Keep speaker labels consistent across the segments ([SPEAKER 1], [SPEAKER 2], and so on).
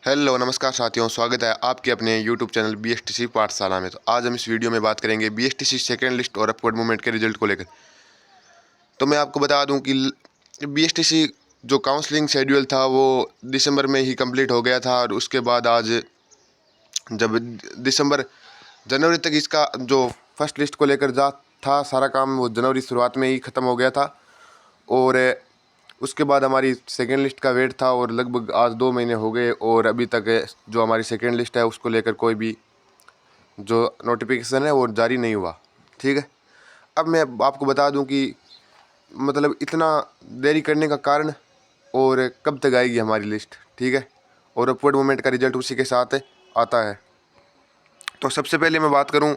[SPEAKER 1] Hello नमस्कार साथियों, स्वागत है आपके अपने यूट्यूब चैनल बीएसटीसी पाठशाला में। तो आज हम इस वीडियो में बात करेंगे बीएसटीसी सेकेंड लिस्ट और अपवर्ड मूवमेंट के रिजल्ट को लेकर। तो मैं आपको बता दूं कि बीएसटीसी जो काउंसलिंग शेड्यूल था वो दिसंबर में ही कंप्लीट हो गया था, और उसके बाद आज जब दिसंबर जनवरी तक इसका जो फर्स्ट लिस्ट को लेकर जा था सारा काम, वो जनवरी शुरुआत में ही ख़त्म हो गया था। और उसके बाद हमारी सेकेंड लिस्ट का वेट था, और लगभग आज 2 महीने हो गए और अभी तक जो हमारी सेकेंड लिस्ट है उसको लेकर कोई भी जो नोटिफिकेशन है वो जारी नहीं हुआ। ठीक है, अब मैं आपको बता दूं कि मतलब इतना देरी करने का कारण और कब तक आएगी हमारी लिस्ट। ठीक है, और अपवर्ड मूवमेंट का रिजल्ट उसी के साथ आता है। तो सबसे पहले मैं बात करूं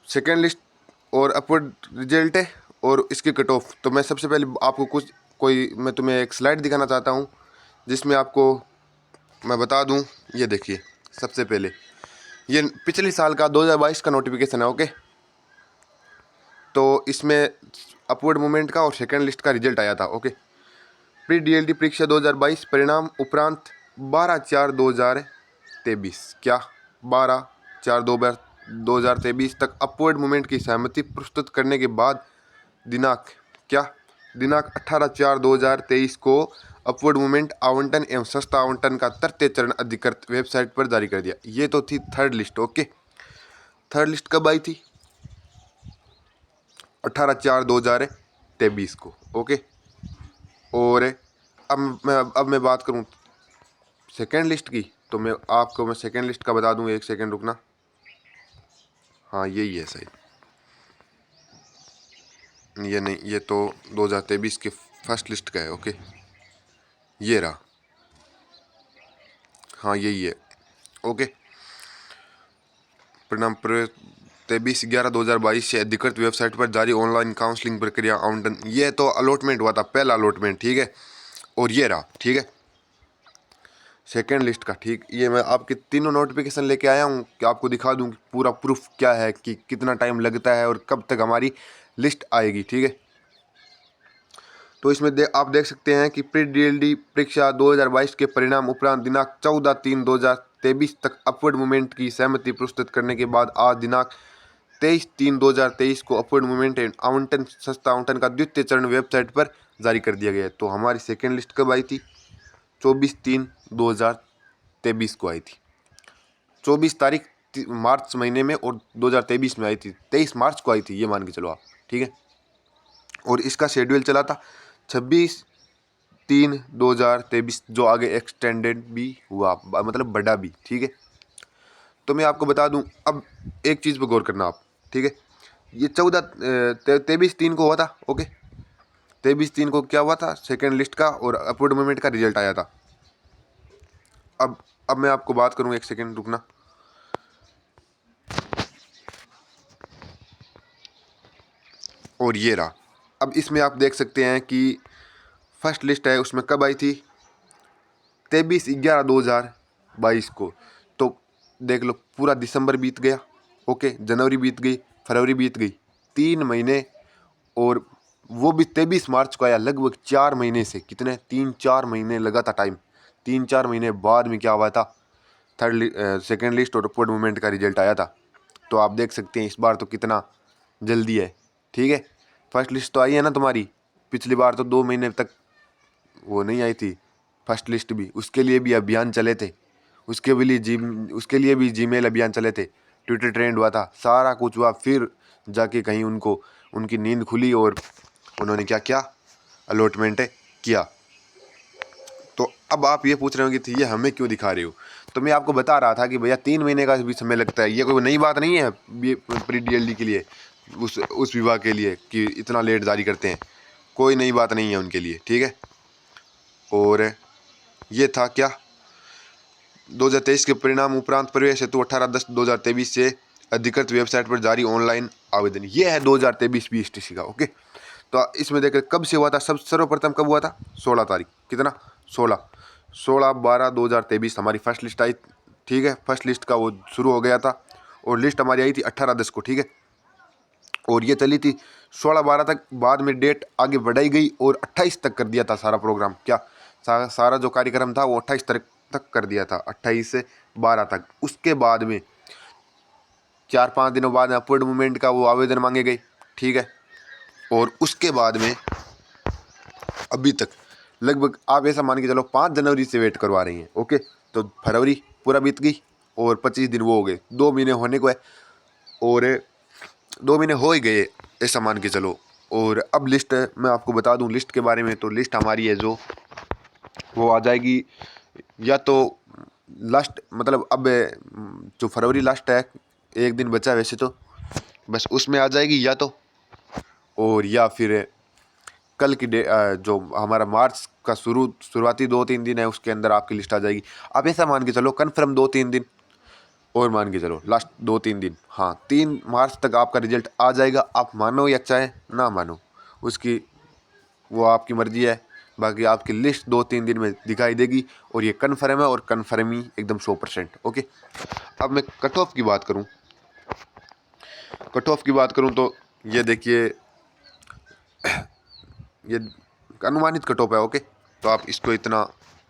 [SPEAKER 1] सेकेंड लिस्ट और अपवर्ड रिजल्ट है और इसकी कट ऑफ। तो मैं सबसे पहले आपको मैं तुम्हें एक स्लाइड दिखाना चाहता हूं जिसमें आपको मैं बता दूं। ये देखिए, सबसे पहले ये पिछले साल का 2022 का नोटिफिकेशन है। ओके, तो इसमें अपवर्ड मूवमेंट का और सेकेंड लिस्ट का रिजल्ट आया था। ओके, प्री डीएलडी परीक्षा 2022 परिणाम उपरांत 12/4/2023 क्या 12/4/2023 तक अपवर्ड मूवमेंट की सहमति प्रस्तुत करने के बाद दिनांक 18/4/2023 को अपवर्ड मूवमेंट आवंटन एवं सस्ता आवंटन का तृतीय चरण अधिकृत वेबसाइट पर जारी कर दिया। ये तो थी third list. Okay, third list कब आई थी? 18/4/2023 को। ओके, और अब मैं बात करूं सेकेंड लिस्ट की, तो मैं सेकेंड लिस्ट का बता दूं। एक सेकेंड रुकना। हाँ, यही है सही। ये नहीं, ये तो 2023 के फर्स्ट लिस्ट का है। ओके, ये रहा। हाँ, यही है। ओके, परिणाम 23/11/2022 से अधिकृत वेबसाइट पर जारी ऑनलाइन काउंसलिंग प्रक्रिया आवंटन। ये तो अलॉटमेंट हुआ था, पहला अलॉटमेंट। ठीक है, और ये रहा। ठीक है, सेकेंड लिस्ट का। ठीक, ये मैं आपके तीनों नोटिफिकेशन लेके आया हूँ कि आपको दिखा दूँ कि पूरा प्रूफ क्या है, कि कितना टाइम लगता है और कब तक हमारी लिस्ट आएगी। ठीक है, तो इसमें आप देख सकते हैं कि प्री डीएलडी परीक्षा 2022 के परिणाम उपरांत दिनांक 14/3/2023 तक अपवर्ड मूवमेंट की सहमति प्रस्तुत करने के बाद आज दिनांक 23/3/2023 को अपवर्ड मूवमेंट आवंटन सस्ता आवंटन का द्वितीय चरण वेबसाइट पर जारी कर दिया गया है। तो हमारी सेकेंड लिस्ट कब आई थी? 24/3/2023 को आई थी। 24 तारीख मार्च महीने में, और 2023 में आई थी 23 मार्च को आई थी, ये मान के चलो आप। ठीक है, और इसका शेड्यूल चला था 26/3/2023, जो आगे एक्सटेंडेड भी हुआ, मतलब बढ़ा भी। ठीक है, तो मैं आपको बता दूं, अब एक चीज़ पर गौर करना आप। ठीक है, ये 23/3 को हुआ था। ओके, 23/3 को क्या हुआ था? सेकेंड लिस्ट का और अपवर्ड मूवमेंट का रिजल्ट आया था। अब मैं आपको बात करूं, एक सेकेंड रुकना। और ये रहा। अब इसमें आप देख सकते हैं कि फर्स्ट लिस्ट है, उसमें कब आई थी? 23/11/2022 को। तो देख लो, पूरा दिसंबर बीत गया। ओके, जनवरी बीत गई, फरवरी बीत गई, 3 महीने। और वो भी 23 मार्च को आया। लगभग 4 महीने से, कितने, 3-4 महीने लगा था टाइम। 3-4 महीने बाद में क्या हुआ था? सेकेंड लिस्ट और अपवर्ड मूवमेंट का रिजल्ट आया था। तो आप देख सकते हैं इस बार तो कितना जल्दी है। ठीक है, फर्स्ट लिस्ट तो आई है ना तुम्हारी। पिछली बार तो 2 महीने तक वो नहीं आई थी फर्स्ट लिस्ट भी। उसके लिए भी अभियान चले थे, उसके लिए भी जीमेल अभियान चले थे, ट्विटर ट्रेंड हुआ था, सारा कुछ हुआ। फिर जाके कहीं उनकी नींद खुली और उन्होंने क्या किया? अलॉटमेंट किया। तो अब आप ये पूछ रहे होंगे कि ये हमें क्यों दिखा रहे हो? तो मैं आपको बता रहा था कि भैया 3 महीने का भी समय लगता है। ये कोई नई बात नहीं है प्री डीएलडी के लिए, उस विभाग के लिए, कि इतना लेट जारी करते हैं। कोई नई बात नहीं है उनके लिए। ठीक है, और ये था क्या? 2023 के परिणाम उपरांत प्रवेश हेतु 18/10/2023 से अधिकृत वेबसाइट पर जारी ऑनलाइन आवेदन। ये है 2023 बीएसटीसी का। ओके, तो इसमें देखिए कब से हुआ था। सर्वप्रथम कब हुआ था? 16 तारीख। कितना? 16/12/2023 हमारी फर्स्ट लिस्ट आई। ठीक है, फर्स्ट लिस्ट का वो शुरू हो गया था, और लिस्ट हमारी आई थी 18/10 को। ठीक है, और ये चली थी 16/12 तक। बाद में डेट आगे बढ़ाई गई और 28 तक कर दिया था सारा प्रोग्राम। क्या सारा जो कार्यक्रम था वो 28 तक कर दिया था, 28 से 12 तक। उसके बाद में 4-5 दिनों बाद अपवर्ड मूवमेंट का वो आवेदन मांगे गए, ठीक है। और उसके बाद में अभी तक लगभग आप ऐसा मान के चलो 5 जनवरी से वेट करवा रही हैं, ओके। तो फरवरी पूरा बीत गई और 25 दिन वो हो गए, 2 महीने होने को है, और 2 महीने हो ही गए ऐसा मान के चलो। और अब लिस्ट मैं आपको बता दूं लिस्ट के बारे में, तो लिस्ट हमारी है जो वो आ जाएगी या तो लास्ट, मतलब अब जो फरवरी लास्ट है, एक दिन बचा है वैसे तो, बस उसमें आ जाएगी या तो, और या फिर कल की जो हमारा मार्च का शुरुआती 2-3 दिन है उसके अंदर आपकी लिस्ट आ जाएगी। आप ऐसा मान के चलो कन्फर्म 2-3 दिन और मान के चलो लास्ट 2-3 दिन, हाँ 3 मार्च तक आपका रिजल्ट आ जाएगा। आप मानो या चाहे ना मानो, उसकी वो आपकी मर्जी है। बाकी आपकी लिस्ट 2-3 दिन में दिखाई देगी और ये कन्फर्म है, और कन्फर्म ही एकदम 100%, ओके। अब मैं कट ऑफ की बात करूँ, कट ऑफ की बात करूँ तो ये देखिए, ये अनुमानित कट ऑफ है, ओके। तो आप इसको इतना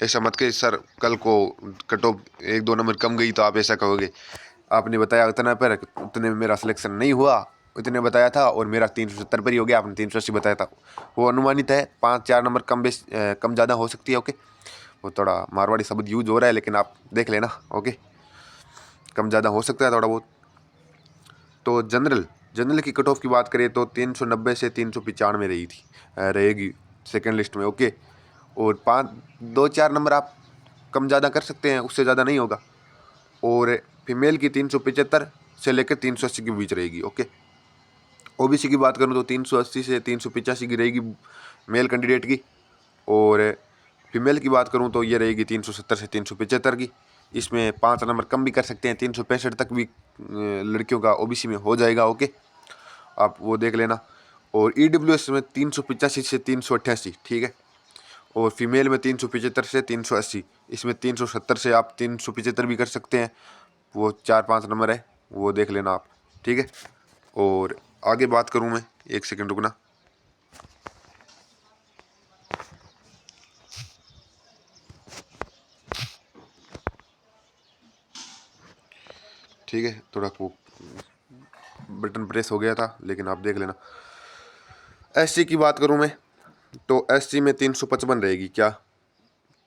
[SPEAKER 1] ऐसा मत के सर कल को कट ऑफ 1-2 नंबर कम गई तो आप ऐसा कहोगे आपने बताया उतना पर, उतने में मेरा सिलेक्शन नहीं हुआ, इतने बताया था और मेरा 370 पर ही हो गया, आपने 380 बताया था। वो अनुमानित है, 5-4 नंबर कम ज़्यादा हो सकती है, ओके। वो थोड़ा मारवाड़ी शब्द यूज हो रहा है लेकिन आप देख लेना, ओके। कम ज़्यादा हो सकता है थोड़ा बहुत। तो जनरल की कट ऑफ की बात करें तो 390 से 395 रही थी, रहेगी सेकेंड लिस्ट में, ओके। और 2-4 नंबर आप कम ज़्यादा कर सकते हैं, उससे ज़्यादा नहीं होगा। और फीमेल की 375 से लेकर 380 के बीच रहेगी, ओके। ओबीसी की बात करूं तो 380 से 385 की रहेगी मेल कैंडिडेट की, और फीमेल की बात करूं तो ये रहेगी 370 से 375 की। इसमें 5 नंबर कम भी कर सकते हैं, 365 तक भी लड़कियों का ओबीसी में हो जाएगा, ओके। आप वो देख लेना। और ईडब्ल्यूएस में 385 से 388, ठीक है। और फीमेल में 375 से 380, इसमें 370 से आप 375 भी कर सकते हैं, वो 4-5 नंबर है, वो देख लेना आप, ठीक है। और आगे बात करूं मैं, एक सेकंड रुकना, ठीक है। थोड़ा वो बटन प्रेस हो गया था लेकिन आप देख लेना। एससी की बात करूं मैं तो एससी में 355 रहेगी क्या,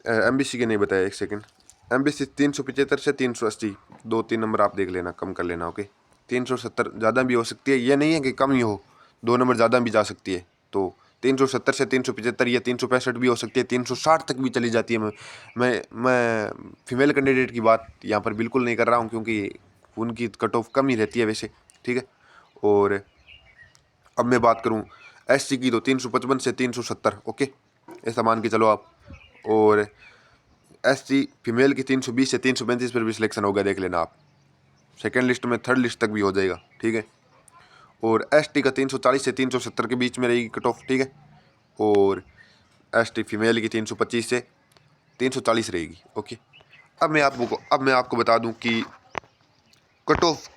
[SPEAKER 1] एमबीसी के नहीं बताया, एक सेकंड। एमबीसी 375 से 380, 2-3 नंबर आप देख लेना, कम कर लेना, ओके। 370 ज़्यादा भी हो सकती है, ये नहीं है कि कम ही हो, 2 नंबर ज़्यादा भी जा सकती है। तो 370 से 375 या 365 भी हो सकती है, 360 तक भी चली जाती है। मैं फीमेल कैंडिडेट की बात यहाँ पर बिल्कुल नहीं कर रहा हूँ क्योंकि उनकी कट ऑफ कम ही रहती है वैसे, ठीक है। और अब मैं बात करूँ एससी की तो 355 से 370, ओके, ऐसा मान के चलो आप। और एससी फीमेल की 320 से 335 पर भी सिलेक्शन होगा, देख लेना आप। सेकेंड लिस्ट में थर्ड लिस्ट तक भी हो जाएगा, ठीक है। और एसटी का 340 से 370 के बीच में रहेगी कट ऑफ, ठीक है। और एसटी फीमेल की 325 से 340 रहेगी, ओके। अब मैं आपको बता दूं कि कट ऑफ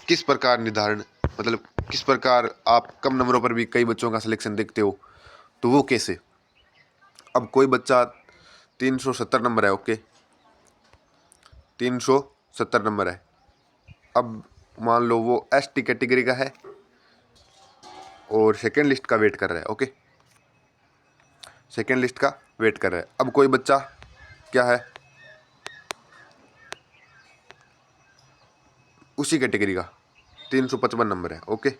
[SPEAKER 1] किस प्रकार निर्धारण, मतलब किस प्रकार आप कम नंबरों पर भी कई बच्चों का सिलेक्शन देखते हो, तो वो कैसे। अब कोई बच्चा 370 नंबर है, ओके, 370 नंबर है। अब मान लो वो एसटी कैटेगरी का है और सेकेंड लिस्ट का वेट कर रहा है, ओके, सेकेंड लिस्ट का वेट कर रहा है। अब कोई बच्चा क्या है उसी कैटेगरी का 355 नंबर है, ओके।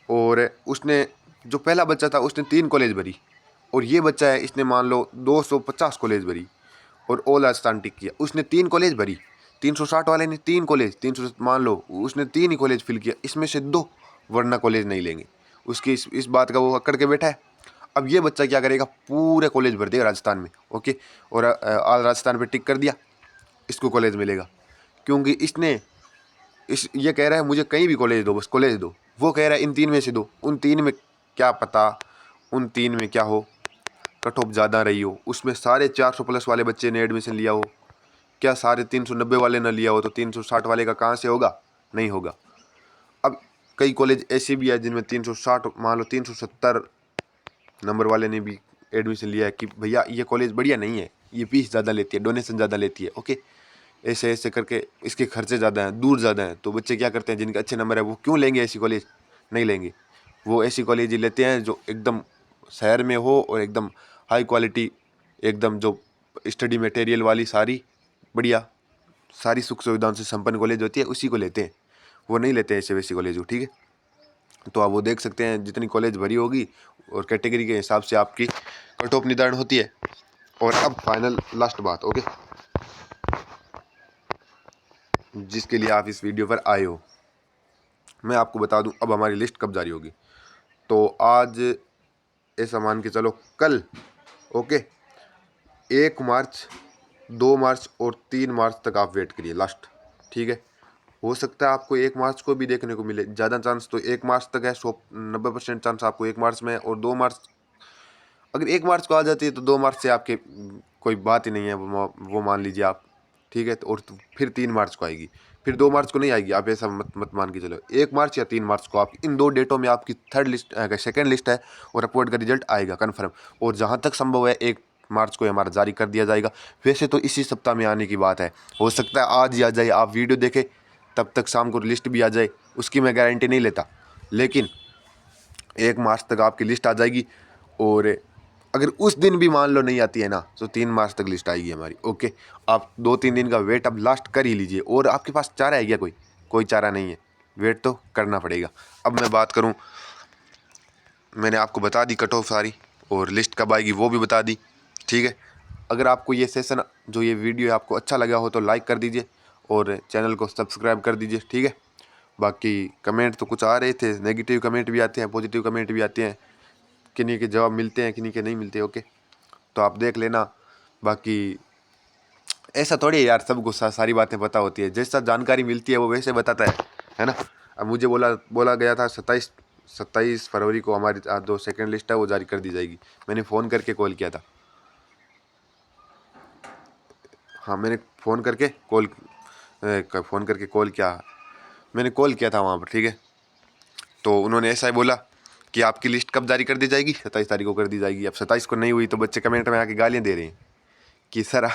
[SPEAKER 1] और उसने जो पहला बच्चा था उसने 3 कॉलेज भरी, और ये बच्चा है इसने मान लो 250 कॉलेज भरी और ऑल राजस्थान टिक किया, उसने 3 कॉलेज भरी। 360 वाले ने 3 कॉलेज, 300 मान लो उसने 3 ही कॉलेज फिल किया, इसमें से 2 वरना कॉलेज नहीं लेंगे, उसकी इस बात का वो अकड़ के बैठा है। अब ये बच्चा क्या करेगा, पूरे कॉलेज भर देगा राजस्थान में, ओके। और ऑल राजस्थान पे टिक कर दिया, इसको कॉलेज मिलेगा क्योंकि इसने ये कह रहा है मुझे कहीं भी कॉलेज दो, बस कॉलेज दो। वो कह रहा है इन 3 में से दो, उन 3 में क्या पता उन 3 में क्या हो, कट ऑफ ज़्यादा रही हो, उसमें सारे 400 प्लस वाले बच्चे ने एडमिशन लिया हो, क्या सारे 390 वाले ने लिया हो, तो 360 वाले का कहाँ से होगा, नहीं होगा। अब कई कॉलेज ऐसे भी है जिनमें 360 मान लो 370 नंबर वाले ने भी एडमिशन लिया है कि भैया ये कॉलेज बढ़िया नहीं है, ये फीस ज़्यादा लेती है, डोनेशन ज़्यादा लेती है। ओके, ऐसे ऐसे करके इसके खर्चे ज़्यादा हैं, दूर ज़्यादा हैं। तो बच्चे क्या करते हैं, जिनके अच्छे नंबर है वो क्यों लेंगे ऐसी कॉलेज? नहीं लेंगे। वो ऐसी कॉलेज ही लेते हैं जो एकदम शहर में हो और एकदम हाई क्वालिटी, एकदम जो स्टडी मटेरियल वाली सारी बढ़िया सारी सुख सुविधाओं से संपन्न कॉलेज होती है, उसी को लेते हैं। वो नहीं लेते हैं ऐसे वैसी कॉलेज को। ठीक है, तो आप वो देख सकते हैं जितनी कॉलेज भरी होगी और कैटेगरी के हिसाब से आपकी कट ऑफ निर्धारण होती है। और अब फाइनल लास्ट बात, ओके, जिसके लिए आप इस वीडियो पर आए हो, मैं आपको बता दूं अब हमारी लिस्ट कब जारी होगी। तो आज ऐसा मान के चलो कल, ओके, 1 मार्च, 2 मार्च और 3 मार्च तक आप वेट करिए लास्ट। ठीक है, हो सकता है आपको 1 मार्च को भी देखने को मिले, ज़्यादा चांस तो 1 मार्च तक है, 90% चांस आपको 1 मार्च में। और 2 मार्च, अगर 1 मार्च को आ जाती है तो 2 मार्च से आपके कोई बात ही नहीं है, वो मान लीजिए आप। ठीक है, तो और तो फिर 3 मार्च को आएगी, फिर 2 मार्च को नहीं आएगी। आप ऐसा मत मान के चलो, 1 मार्च या 3 मार्च को आप इन 2 डेटों में आपकी थर्ड लिस्ट, सेकेंड लिस्ट है और अपवर्ड का रिजल्ट आएगा कन्फर्म। और जहाँ तक संभव है 1 मार्च को हमारा जारी कर दिया जाएगा। वैसे तो इसी सप्ताह में आने की बात है, हो सकता है आज ही आ जाए। आप वीडियो देखें तब तक शाम को लिस्ट भी आ जाए, उसकी मैं गारंटी नहीं लेता, लेकिन 1 मार्च तक आपकी लिस्ट आ जाएगी। और अगर उस दिन भी मान लो नहीं आती है ना, तो 3 मार्च तक लिस्ट आएगी हमारी। ओके, आप 2-3 दिन का वेट अब लास्ट कर ही लीजिए। और आपके पास चारा है क्या? कोई चारा नहीं है, वेट तो करना पड़ेगा। अब मैं बात करूं, मैंने आपको बता दी कट ऑफ सारी, और लिस्ट कब आएगी वो भी बता दी। ठीक है, अगर आपको ये सेशन, जो ये वीडियो आपको अच्छा लगा हो तो लाइक कर दीजिए और चैनल को सब्सक्राइब कर दीजिए। ठीक है, बाकी कमेंट तो कुछ आ रहे थे, नेगेटिव कमेंट भी आते हैं, पॉजिटिव कमेंट भी आते हैं, किन्हीं के जवाब मिलते हैं, किन्हीं के नहीं मिलते। ओके, तो आप देख लेना। बाकी ऐसा थोड़ी है यार सबको सारी बातें पता होती है, जैसा जानकारी मिलती है वो वैसे बताता है ना। अब मुझे बोला गया था 27 फरवरी को हमारी जो सेकंड लिस्ट है वो जारी कर दी जाएगी। मैंने फ़ोन करके कॉल किया था। हाँ, मैंने फ़ोन करके कॉल किया, मैंने कॉल किया था वहाँ पर। ठीक है, तो उन्होंने ऐसा ही बोला कि आपकी लिस्ट कब जारी कर दी जाएगी, 27 तारीख को कर दी जाएगी। अब 27 को नहीं हुई तो बच्चे कमेंट में आके गालियाँ दे रहे हैं कि सर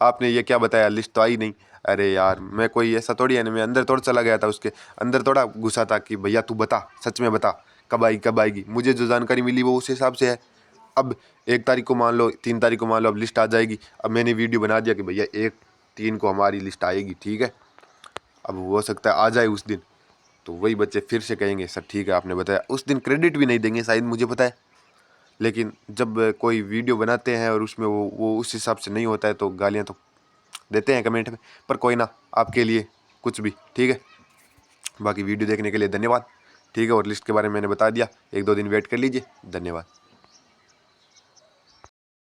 [SPEAKER 1] आपने ये क्या बताया, लिस्ट तो आई नहीं। अरे यार, मैं कोई ऐसा थोड़ी है ना, मैं अंदर थोड़ा चला गया था, उसके अंदर थोड़ा घुसा था कि भैया तू बता, सच में बता कब आएगी। मुझे जो जानकारी मिली वो उस हिसाब से है। अब 1 तारीख को मान लो, 3 तारीख को मान लो, अब लिस्ट आ जाएगी। अब मैंने वीडियो बना दिया कि भैया 1-3 को हमारी लिस्ट आएगी। ठीक है, अब हो सकता है आ जाए उस दिन, तो वही बच्चे फिर से कहेंगे सर ठीक है आपने बताया। उस दिन क्रेडिट भी नहीं देंगे शायद, मुझे पता है, लेकिन जब कोई वीडियो बनाते हैं और उसमें वो उस हिसाब से नहीं होता है तो गालियाँ तो देते हैं कमेंट में। पर कोई ना, आपके लिए कुछ भी। ठीक है, बाकी वीडियो देखने के लिए धन्यवाद। ठीक है, और लिस्ट के बारे में मैंने बता दिया, 1-2 दिन वेट कर लीजिए। धन्यवाद।